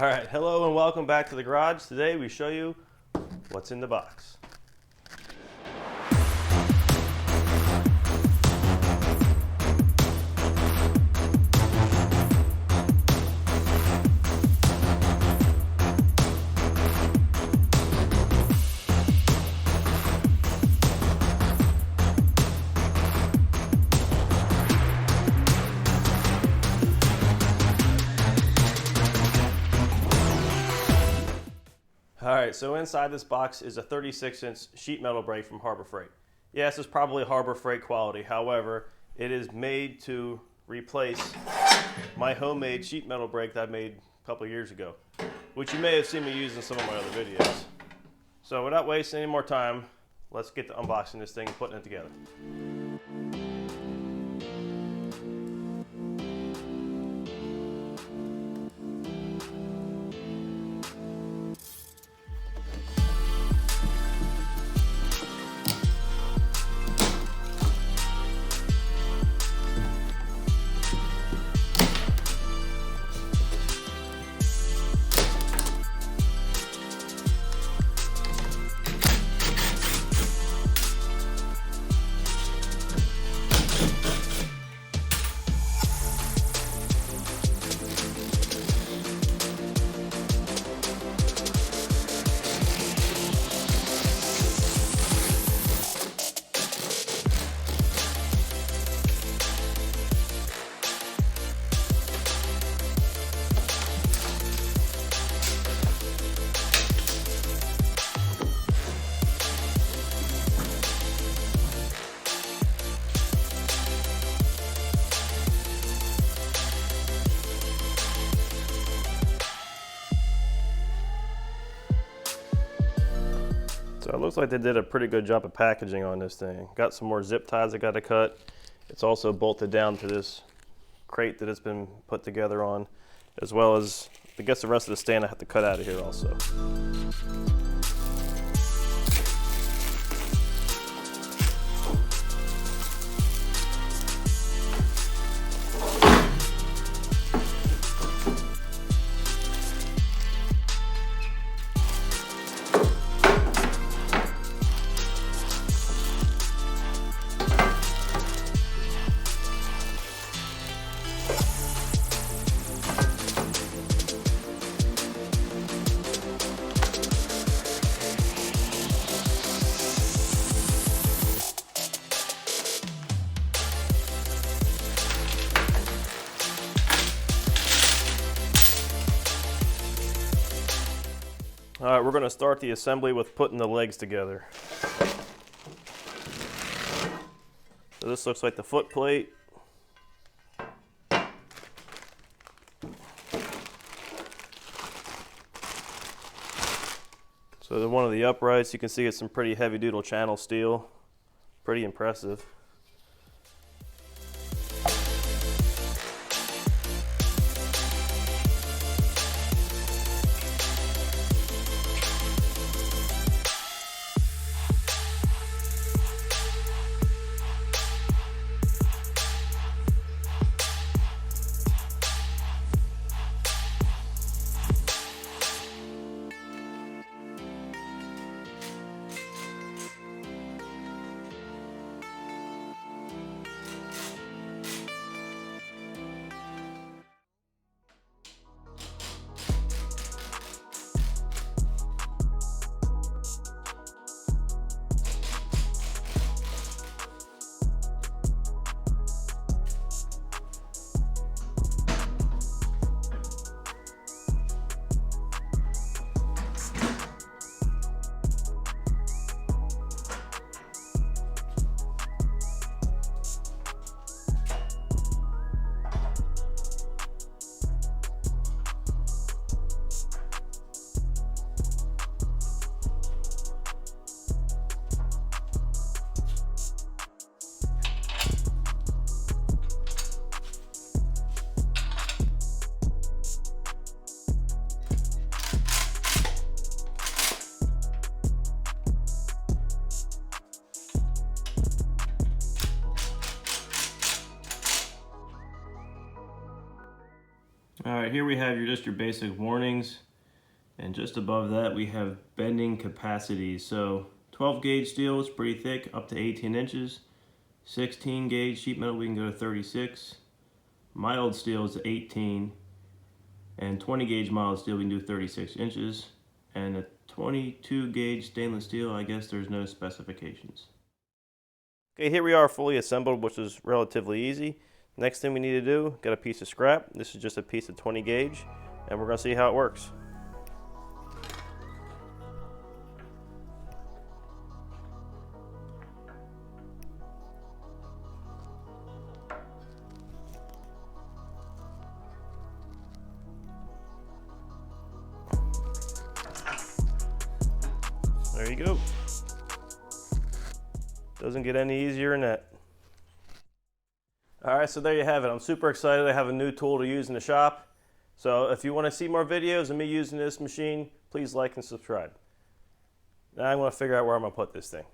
All right, hello and welcome back to the garage. Today we show you what's in the box. All right, so inside this box is a 36-inch sheet metal brake from Harbor Freight. Yes, it's probably Harbor Freight quality. However, it is made to replace my homemade sheet metal brake that I made a couple of years ago, which you may have seen me use in some of my other videos. So without wasting any more time, let's get to unboxing this thing and putting it together. So it looks like they did a pretty good job of packaging on this thing. Got some more zip ties I got to cut. It's also bolted down to this crate that it's been put together on, as well as I guess the rest of the stand I have to cut out of here also. All right, we're going to start the assembly with putting the legs together. So this looks like the foot plate. So then one of the uprights, you can see it's some pretty heavy duty channel steel. Pretty impressive. we have just your basic warnings, and just above that we have bending capacity. So 12 gauge steel is pretty thick, up to 18 inches. 16 gauge sheet metal, we can go to 36. Mild steel is 18. And 20 gauge mild steel, we can do 36 inches. And a 22 gauge stainless steel, I guess there's no specifications. Okay, here we are fully assembled, which is relatively easy. Next thing we need to do, got a piece of scrap. This is just a piece of 20 gauge, and we're gonna see how it works. There you go. Doesn't get any easier than that. All right, so there you have it. I'm super excited. I have a new tool to use in the shop. So if you want to see more videos of me using this machine, please like and subscribe. Now I want to figure out where I'm going to put this thing.